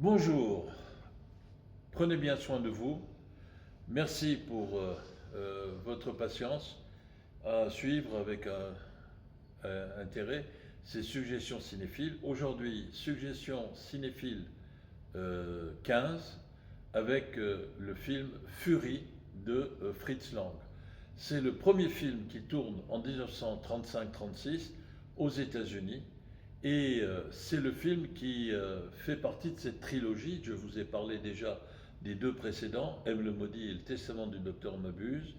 Bonjour, prenez bien soin de vous. Merci pour votre patience à suivre avec intérêt ces suggestions cinéphiles. Aujourd'hui, suggestion cinéphile 15 avec le film Fury de Fritz Lang. C'est le premier film qui tourne en 1935-36 aux États-Unis. Et c'est le film qui fait partie de cette trilogie. Je vous ai parlé déjà des deux précédents, M le maudit et le testament du docteur Mabuse,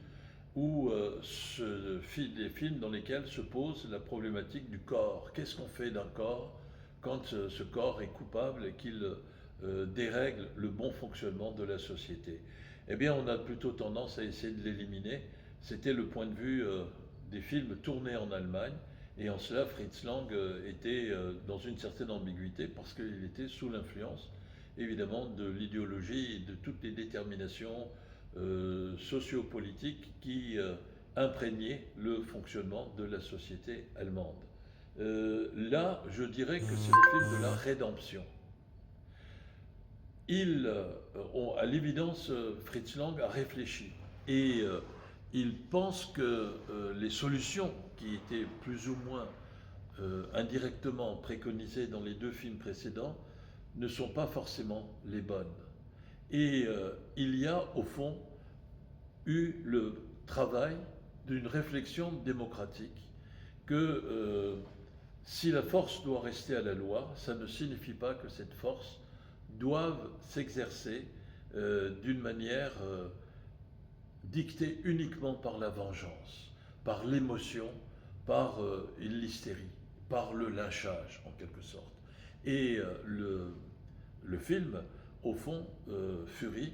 où des films dans lesquels se pose la problématique du corps. Qu'est-ce qu'on fait d'un corps quand ce corps est coupable et qu'il dérègle le bon fonctionnement de la société? Eh bien, on a plutôt tendance à essayer de l'éliminer. C'était le point de vue des films tournés en Allemagne. Et en cela, Fritz Lang était dans une certaine ambiguïté parce qu'il était sous l'influence, évidemment, de l'idéologie et de toutes les déterminations sociopolitiques qui imprégnaient le fonctionnement de la société allemande. Là, je dirais que c'est le film de la rédemption. À l'évidence, Fritz Lang a réfléchi et il pense que les solutions qui étaient plus ou moins indirectement préconisées dans les deux films précédents ne sont pas forcément les bonnes. Et il y a au fond eu le travail d'une réflexion démocratique que si la force doit rester à la loi, ça ne signifie pas que cette force doive s'exercer d'une manière dictée uniquement par la vengeance, par l'émotion, par l'hystérie, par le lynchage en quelque sorte. Et le film, au fond, Fury,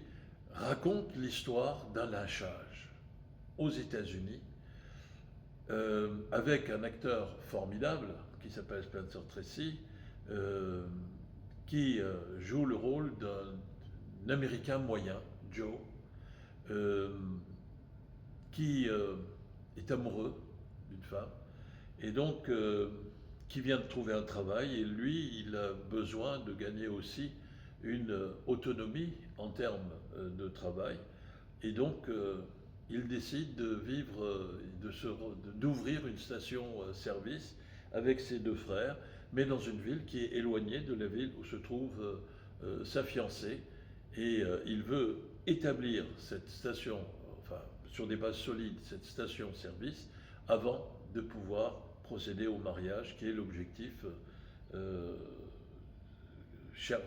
raconte l'histoire d'un lynchage aux États-Unis avec un acteur formidable qui s'appelle Spencer Tracy, qui joue le rôle d'un Américain moyen, Joe, qui est amoureux d'une femme et donc qui vient de trouver un travail et lui, il a besoin de gagner aussi une autonomie en termes de travail et donc il décide de vivre, d'ouvrir une station-service avec ses deux frères, mais dans une ville qui est éloignée de la ville où se trouve sa fiancée. Et il veut établir cette station, enfin sur des bases solides, cette station-service, avant de pouvoir procéder au mariage, qui est l'objectif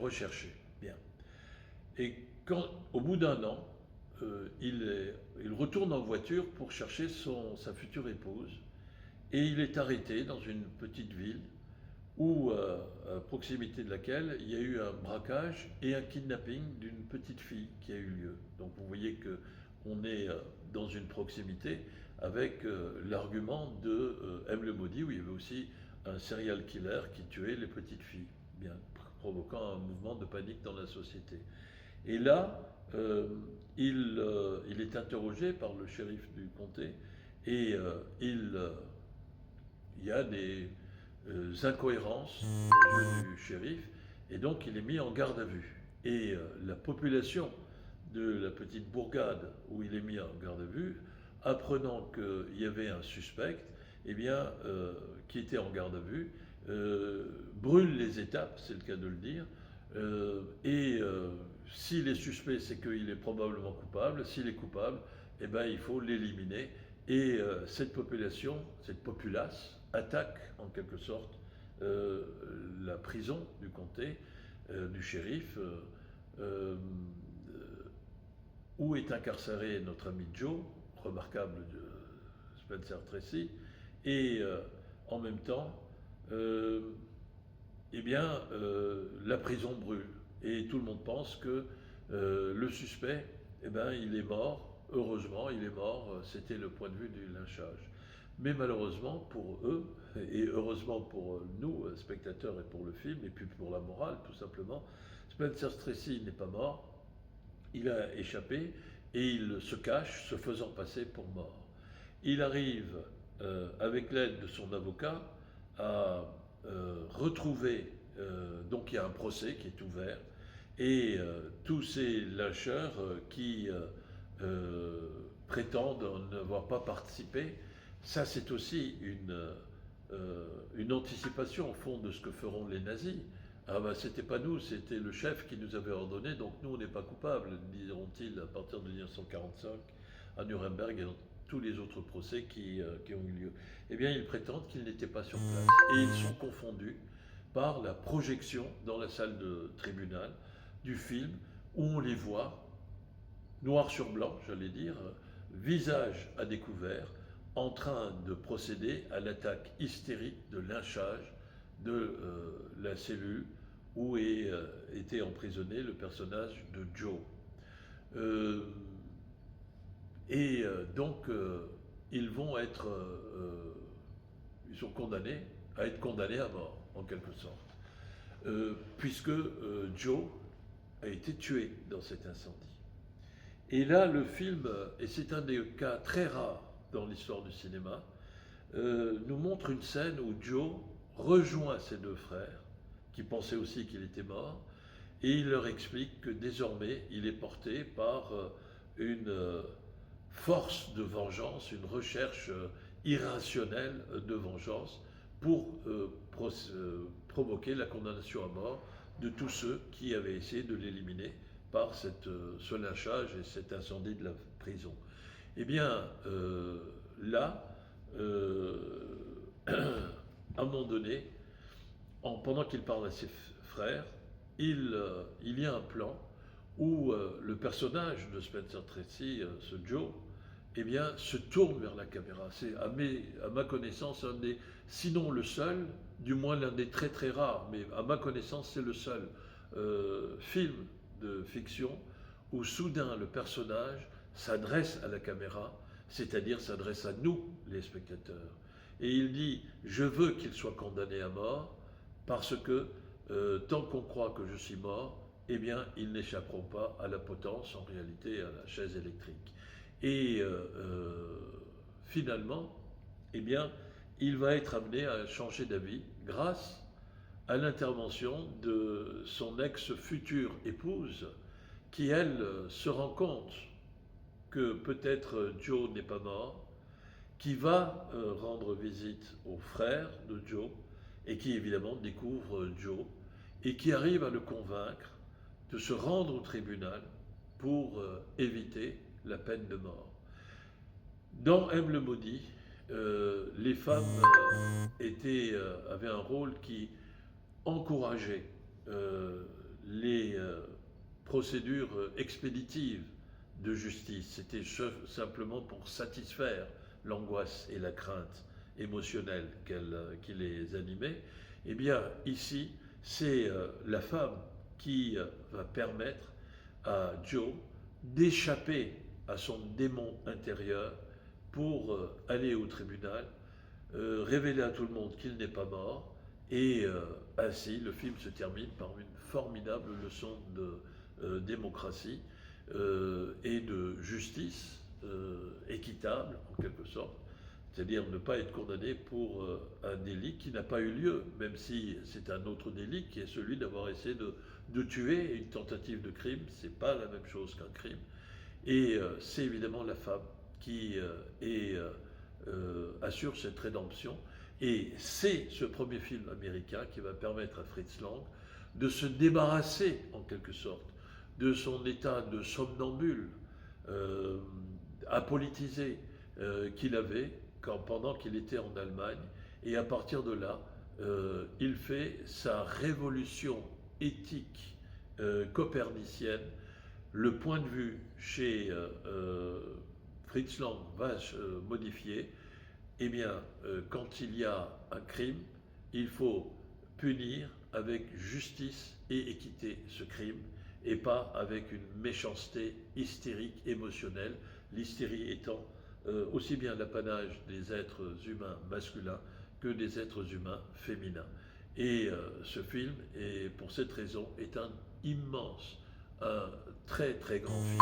recherché. Bien. Et quand, au bout d'un an, il retourne en voiture pour chercher sa future épouse, et il est arrêté dans une petite ville où, à proximité de laquelle il y a eu un braquage et un kidnapping d'une petite fille qui a eu lieu. Donc vous voyez qu'on est dans une proximité avec l'argument de M. le Maudit, où il y avait aussi un serial killer qui tuait les petites filles, bien, provoquant un mouvement de panique dans la société. Et là, il est interrogé par le shérif du comté et il y a des incohérences aux yeux du shérif et donc il est mis en garde à vue. Et la population de la petite bourgade où il est mis en garde à vue, apprenant qu'il y avait un suspect, eh bien, qui était en garde à vue, brûle les étapes, c'est le cas de le dire, et s'il est suspect, c'est qu'il est probablement coupable. S'il est coupable, eh ben, il faut l'éliminer. Et cette population, cette populace, attaque en quelque sorte la prison du comté, du shérif, où est incarcéré notre ami Joe, remarquable de Spencer Tracy, et en même temps, eh bien, la prison brûle. Et tout le monde pense que le suspect, eh ben, il est mort. Heureusement, il est mort. C'était le point de vue du lynchage. Mais malheureusement pour eux, et heureusement pour nous, spectateurs, et pour le film, et puis pour la morale, tout simplement, Spencer Tracy n'est pas mort. Il a échappé et il se cache, se faisant passer pour mort. Il arrive, avec l'aide de son avocat, à retrouver, donc il y a un procès qui est ouvert, et tous ces lyncheurs qui prétendent n'avoir pas participé. Ça, c'est aussi une anticipation au fond de ce que feront les nazis. Ah ben, c'était pas nous, c'était le chef qui nous avait ordonné, donc nous on n'est pas coupables, diront-ils à partir de 1945 à Nuremberg et dans tous les autres procès qui ont eu lieu. Eh bien, ils prétendent qu'ils n'étaient pas sur place et ils sont confondus par la projection dans la salle de tribunal du film où on les voit noir sur blanc, j'allais dire, visage à découvert, en train de procéder à l'attaque hystérique de lynchage de la cellule où était emprisonné le personnage de Joe. Donc, ils vont être, ils sont condamnés à être condamnés à mort, en quelque sorte, puisque Joe a été tué dans cet incendie. Et là, le film, et c'est un des cas très rares dans l'histoire du cinéma, nous montre une scène où Joe rejoint ses deux frères, qui pensaient aussi qu'il était mort, et il leur explique que désormais, il est porté par une force de vengeance, une recherche irrationnelle de vengeance pour provoquer la condamnation à mort de tous ceux qui avaient essayé de l'éliminer par ce lynchage et cet incendie de la prison. Eh bien, là, à un moment donné, pendant qu'il parle à ses frères, il y a un plan où le personnage de Spencer Tracy, ce Joe, eh bien, se tourne vers la caméra. C'est, à ma connaissance, sinon le seul, du moins l'un des très très rares, mais à ma connaissance, c'est le seul film de fiction où soudain le personnage s'adresse à la caméra, c'est-à-dire s'adresse à nous, les spectateurs. Et il dit « Je veux qu'il soit condamné à mort parce que tant qu'on croit que je suis mort, eh bien, ils n'échapperont pas à la potence, en réalité, à la chaise électrique. » Et finalement, eh bien, il va être amené à changer d'avis grâce à l'intervention de son ex-future épouse, qui, elle, se rend compte que peut-être Joe n'est pas mort, qui va rendre visite au frère de Joe, et qui évidemment découvre Joe, et qui arrive à le convaincre de se rendre au tribunal pour éviter la peine de mort. Dans M le maudit, les femmes avaient un rôle qui encourageait les procédures expéditives de justice. C'était simplement pour satisfaire l'angoisse et la crainte émotionnelle qui les animait. Eh bien, ici, c'est la femme qui va permettre à Joe d'échapper à son démon intérieur pour aller au tribunal, révéler à tout le monde qu'il n'est pas mort, et ainsi le film se termine par une formidable leçon de démocratie et de justice équitable, en quelque sorte, c'est-à-dire ne pas être condamné pour un délit qui n'a pas eu lieu, même si c'est un autre délit qui est celui d'avoir essayé de tuer. Une tentative de crime, c'est pas la même chose qu'un crime. Et c'est évidemment la femme qui assure cette rédemption. Et c'est ce premier film américain qui va permettre à Fritz Lang de se débarrasser, en quelque sorte, de son état de somnambule apolitisé qu'il avait pendant qu'il était en Allemagne. Et à partir de là, il fait sa révolution éthique copernicienne. Le point de vue chez Fritz Lang va se modifier. Eh bien, quand il y a un crime, il faut punir avec justice et équité ce crime, et pas avec une méchanceté hystérique, émotionnelle, l'hystérie étant aussi bien l'apanage des êtres humains masculins que des êtres humains féminins. Et ce film, pour cette raison, est un très très grand film,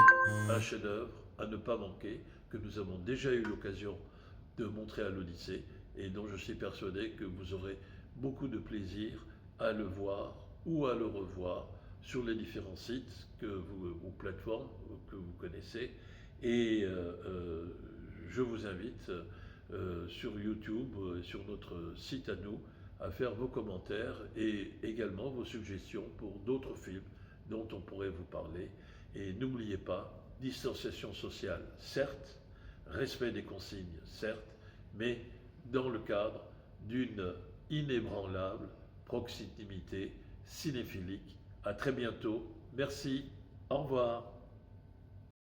un chef-d'œuvre à ne pas manquer, que nous avons déjà eu l'occasion de montrer à l'Odyssée et dont je suis persuadé que vous aurez beaucoup de plaisir à le voir ou à le revoir sur les différents sites ou plateformes que vous connaissez. Et je vous invite sur YouTube, sur notre site à nous, à faire vos commentaires et également vos suggestions pour d'autres films dont on pourrait vous parler. Et n'oubliez pas, distanciation sociale, certes, respect des consignes, certes, mais dans le cadre d'une inébranlable proximité cinéphilique. À très bientôt. Merci. Au revoir.